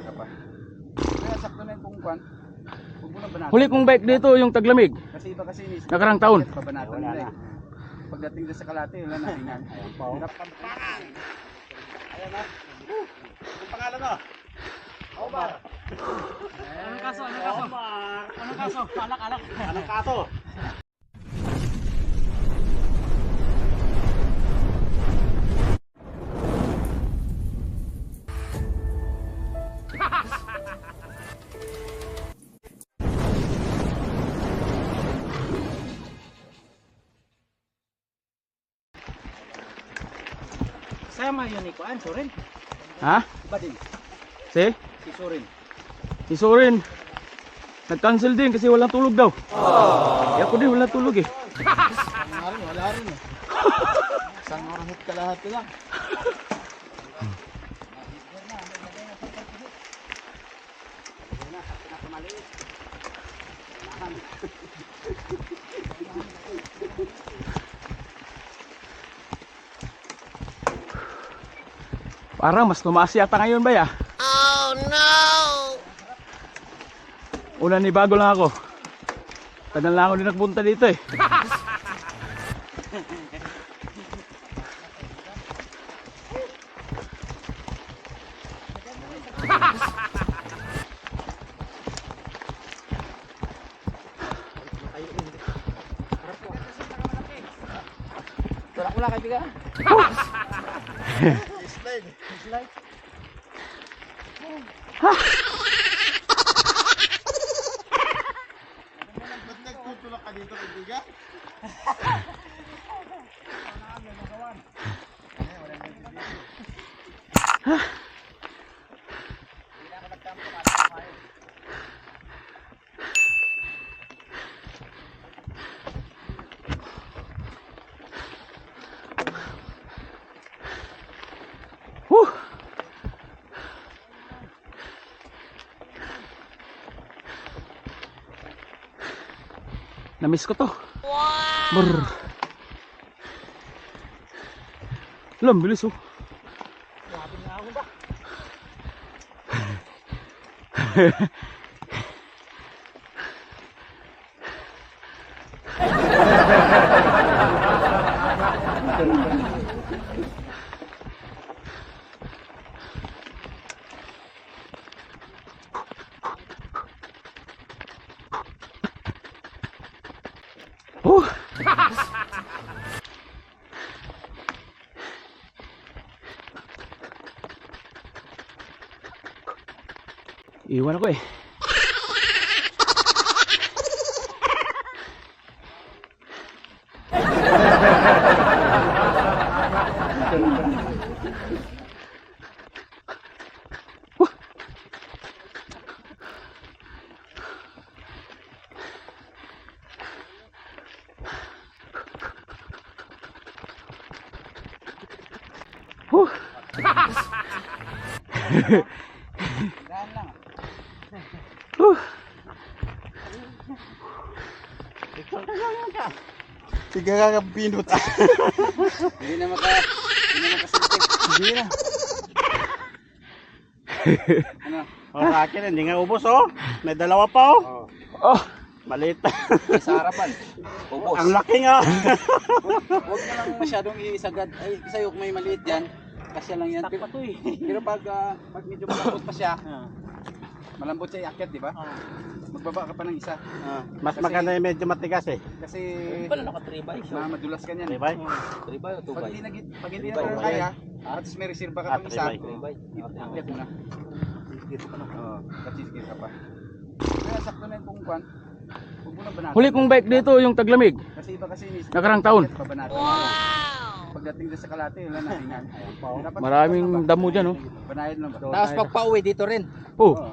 ka pa. Kaya sakto na yung kungkwan. Huwag mo na banatan. Huli kong bike dito yung taglamig. Kasi iba kasi ni Nakarang taon. Babanatan nila eh. Pagdating doon sa Kalate, wala na tingnan. Ayun pa. Kampangan. Ayan na. Ang pangalan mo? Omar. Anong kaso? Anong kaso? Omar. Anong kaso? Alak. Anong kaso? Sama yun ni Kuan, Surin. Ha? Ba din? Si? Si Surin. Si Sorin. Nag-cancel din kasi walang tulog daw. Eh ako din walang tulog eh. Wala rin eh. Isang oras at kalahati lang. Parang mas tumaas yata ngayon ba ya? Oh no! Una ni bago lang ako. Tagal na ako din nagpunta dito eh. Tulak mo lang kaibigan. Slide. Ba't nagtutulak ka dito, kaibigan? Whew. Namiss ko to. Wow. Alam, bilis oh. Grabe nga ako ba? Oh. Iwan ako eh. Huh. Daan lang. Huh. Sige ka pinot. Hindi na makasilti. Hindi na. Ano? Sa akin, hindi nga ubos oh. May dalawa pa oh. Oh. Maliit. Sa harapan. Ubos. Ang laki nga. Huwag ka lang masyadong isagad. Ay, sa'yo kung may maliit yan, kasya lang yan. Takpa to eh. Pero pag medyo malambot pa siya, malambot siya iakyat, di ba? Magbaba ka pa ng isa. Mas Kasi- maganda yung medyo matigas eh. Kasi Pala naka 3 by siya. madulas ka niyan. 3 by? 3 by o 2 Pag by? hindi na, pag hindi Three by, na two kaya, at least may reserve ka pang 3 isa. by. 3 by. Iakyat mo na. Oo, katisikir ka pa. Kaya sakto na yung kungkwan. Huwag mo na banatan. Huli kong bike dito yung taglamig. Kasi iba kasi ni Nakarang taon. Babanatan nila. Pagdating doon sa Kalate, wala na tingnan. Dapat Maraming damo dyan oh. banayad lang ba? Tapos pag pauwi dito rin. Oh. Oo.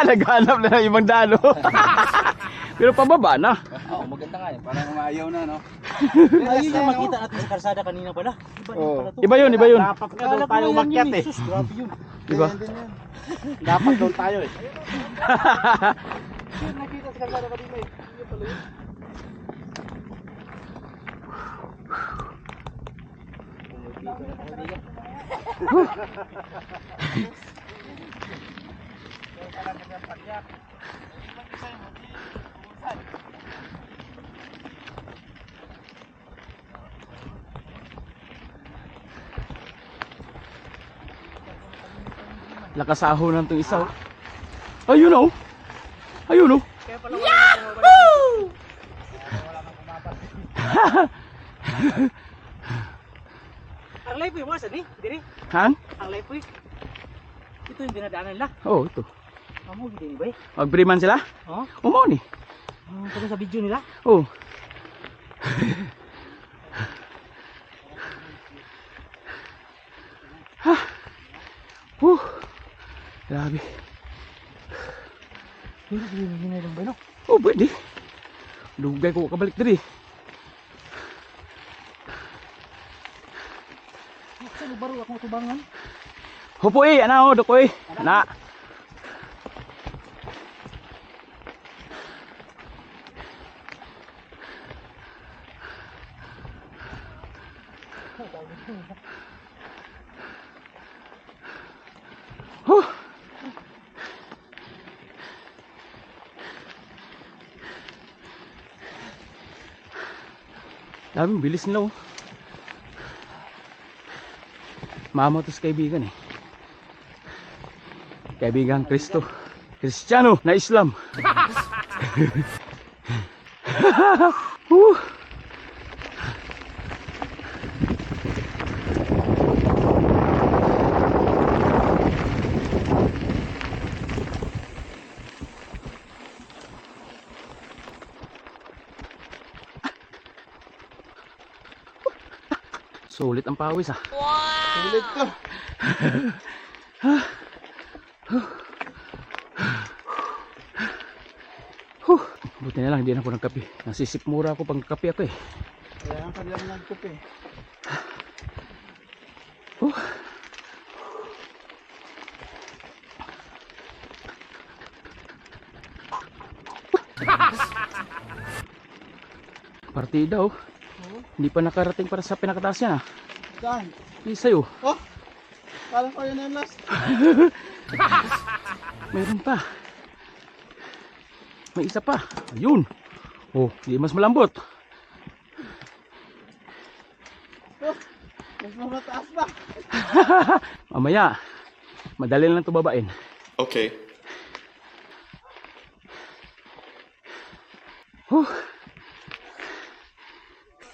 Naghanap na ng ibang daan oh. Pero pababa na. Oo, maganda nga yun. Parang maayaw na, no? Ayun yung makita natin sa kalsada kanina pala. Iba din pala to. Iba yun, iba yun. Dapat nga doon tayo umakyat eh. Grabe yun. Diba? Ganyan din yan. Dapat doon tayo eh. Yun, nakita sa kalsada kanina eh. Yun pala yun. Lakas ahonan tong isa. Oh. Ayun oh. Ayun oh. Ang live mo sa ni, diri. Han? Ang live mo. Ito yung dinadaanan nila. Oh, ito. Amo gid ba? Magbriman sila? Oh, Umo ni. pag sa video nila. Oh. Ha. Grabe. Hindi lang ba no? Oh, pwede. Dugay ko kabalik diri. Sa baro ako tubangan. Hopo eh, ana oh, dokoy. Ana. Huh. Daming bilis nila oh. Mama to sa kaibigan eh. Kaibigan Kristo. Kristiyano na Islam. Sulit ang pawis ah. Sulit ko. Buti na lang hindi na ako nagkape. Nasisipmura ako pag nagkape ako eh. Kaya ang kanilang nagkupi. Partida oh. Hindi pa nakarating para sa pinakataas yan ah. Saan? Isa yun. Oh! Kala ko yun yung last. Mayroon pa. May isa pa. Ayun. Oh, di mas malambot. Oh! Mas mataas pa. Mamaya. Madali lang ito babain. Okay.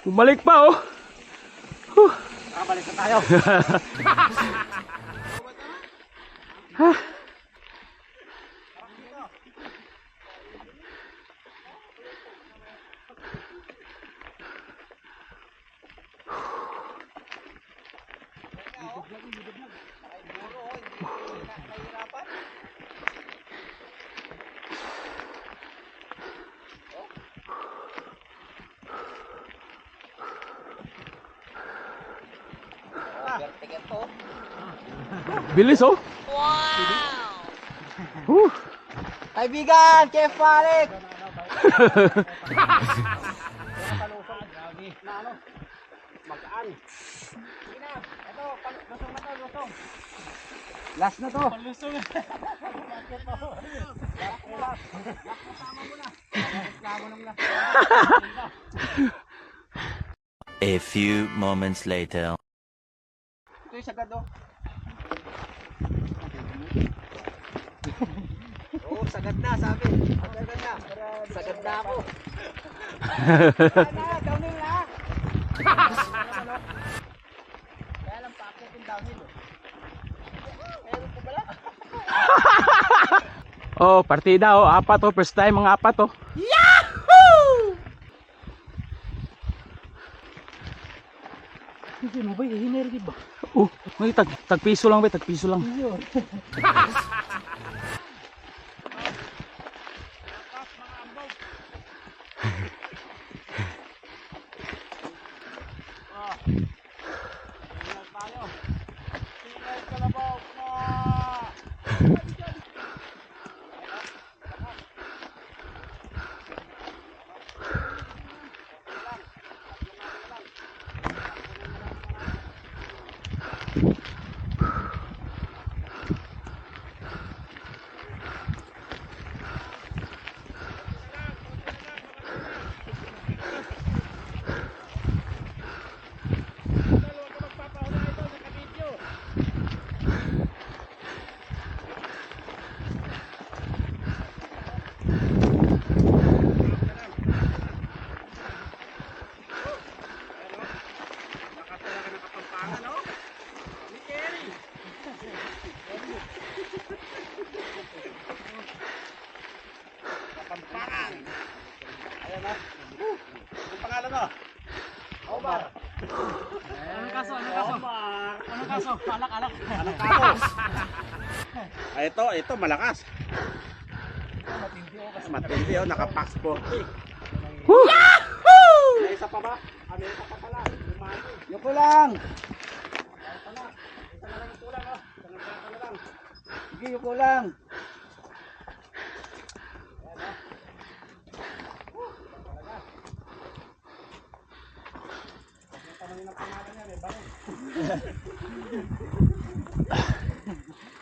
Bumalik pa oh. Balik na tayo. Bilis oh. Wow. Kaibigan, Chef Alec! Magaan. Sige na. Ito, lusong na to, lusong. Last na to. Lusong. A few moments later. Ito yung sagad oh. Oo, sagad na, sabi. Sagad na. Sagad na ako. Downhill na. Kaya lang pa ako yung downhill oh. Meron ko pala. Oh, partida oh. Apat oh. First time mga apat oh. Hindi mo ba hiner di ba? Oh, may tagpiso lang ba? Tagpiso lang. Ito malakas. Matindi oh, naka-pax 40. Woo! May isa pa ba? May isa pa pala. Yuko lang. Sige, yuko lang.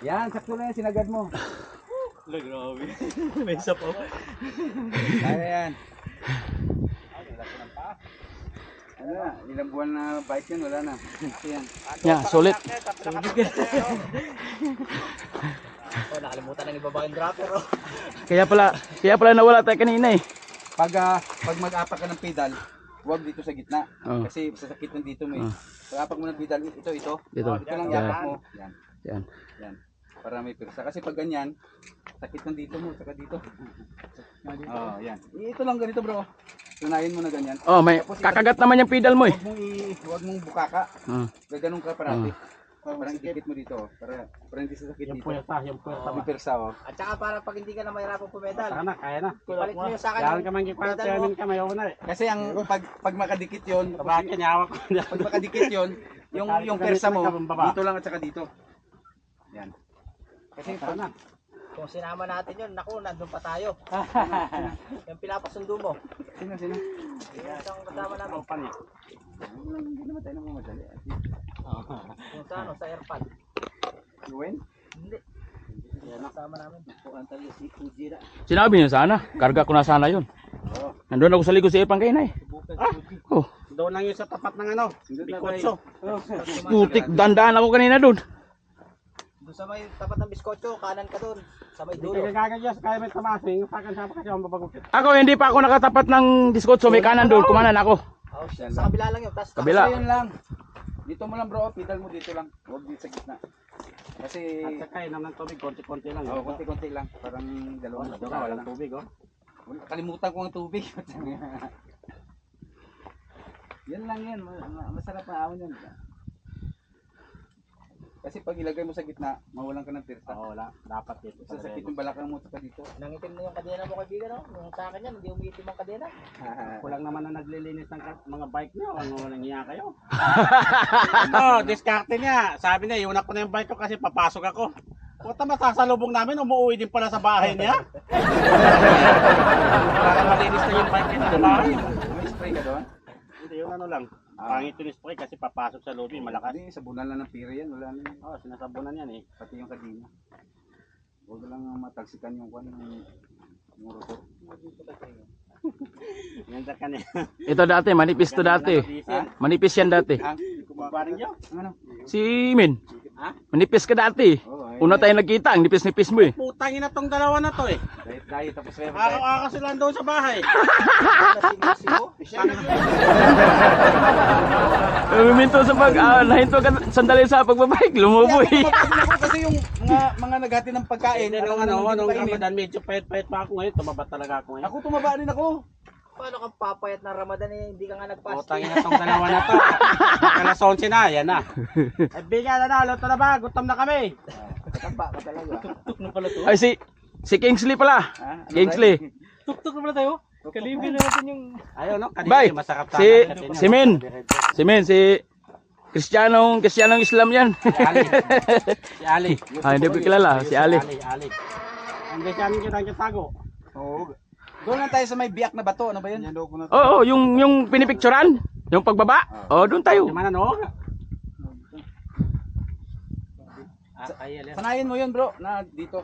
Yan, sakto na yan, sinagad mo. Grabe. May isa pa. Kaya yan. Ano na, ilang buwan na bike yan, wala na. Yan. Yeah, sulit. Oh, nakalimutan ng ibaba yung dropper oh. Kaya pala nawala tayo kanina eh. Pag mag-apak ka ng pedal, huwag dito sa gitna. Oh. Kasi sasakit ng dito mo eh. Pag-apak mo ng pedal, ito. Dito. Ito lang Yan. iapak mo. Yan. Yan. Yan. Para may pirsa. Kasi pag ganyan, sakit ng dito mo, saka dito. Oh, yan. Ito lang ganito bro. Tunayin mo na ganyan. Oh, may kakagat naman yung pedal mo eh. Huwag mong bukaka. Ah. Gaganong ka parati. Parang ikikit mo dito. Para hindi sasakit dito. Yung puwerta May pirsa oh. At saka para pag hindi ka na mahirapang pumedal, na, kaya na. ipalit mo yung sa akin. Yan ka man gikwala pedal mo. chairman ka, mayaw na eh. Kasi ang pag makadikit 'yon, Bakit nyawa ko na. pag makadikit 'yon, yung pirsa mo dito lang at saka dito. Yan. Kasi pag Kung sinama natin yun, naku, nandun pa tayo. Yung pinapasundo mo. sino? Yung isang kasama namin. Hindi naman tayo namamadali. Yung sa ano, sa airpad. Gawin? Hindi. Yung kasama namin. Sinabi niyo sana, karga ko na sana yun. Nandun ako sa ligo sa ipang kayo na eh. Oh, Doon lang yun sa tapat ng ano. Bikotso. putik, dandaan ako kanina dun. Doon sa may tapat ng biskotso, kanan ka doon. Sa may Hindi dulo. ka gagadyas, kaya may tamasing. Pakan sa kasi ang babagukit. Ako hindi pa ako nakatapat ng diskotso, may kanan doon, kumanan ako. Oh, sa kabila lang yun. Tas, Kabila. Kasi yun lang. Dito mo lang bro, pedal mo dito lang. Huwag dito sa gitna. Kasi At saka inom ng tubig, konti-konti lang. konti-konti lang. Parang dalawang Doon ka, walang tubig oh. Kalimutan ko ang tubig. Yan lang yan. Masarap na ahon yan. Kasi pag ilagay mo sa gitna, mawalan ka ng pirsa. Oo, wala. Dapat dito. Sasakit yung balakang mo sa dito. nangitim na yung kadena mo kaibigan, no? Yung sa akin yan, hindi umiitim ang kadena. Kulang naman na naglilinis ng mga bike niyo. Ang walang hiya kayo. Diskarte niya. Sabi niya, iunak ko na yung bike ko kasi papasok ako. Puta, masasalubong namin, umuwi din pala sa bahay niya. Para malinis na yung bike niya sa bahay. May spray ka doon? Hindi, yun ano lang. Pangit yung spray kasi papasok sa lobby, malakas. Hindi, sabunan lang ng pira yan. Wala na yan. Oo, sinasabunan yan eh. Pati yung kadina. Huwag lang matagsikan yung kwan yung rotor. Yan sa kanya. Ito dati, manipis to dati. Manipis yan dati. Kumparing niyo? Ano? Si Min, Ha? manipis ka dati. Una tayo nagkita, ang nipis-nipis mo eh. Putangin na tong dalawa na to eh. Diet tapos may Araw-araw sila doon sa bahay. Huminto sa nahinto ka sandali sa pagbabike, lumubo eh. Kasi yung mga naghati ng pagkain, Nung nung nung kainin. Ramadan, medyo payat-payat pa ako ngayon. Tumaba talaga ako ngayon. Ako tumaba din ako. Paano kang papayat ng Ramadan eh, hindi ka nga nagpasting. Putangin na tong dalawa na to. Alas 11 na, yan na. Ay, bigyan na, luto na ba? Gutom na kami. Katamba ka talaga. Ay si Kingsley pala. Ha? Ano Kingsley. Tuk-tuk na pala tayo. Kalibin natin yung... Ayaw no? Kanina Bye. yung masarap Si Min. Si Kristiyanong Islam yan. Si Ali. Hindi ko kilala, si Ali. Ali. Hindi siya kita tago. Oo. Doon lang tayo sa may biyak na bato. Ano ba yun? Oo, yung pinipicturan, yung pagbaba. Oh, doon tayo. Di man ano? Ay, Sanayin mo yun bro, na dito.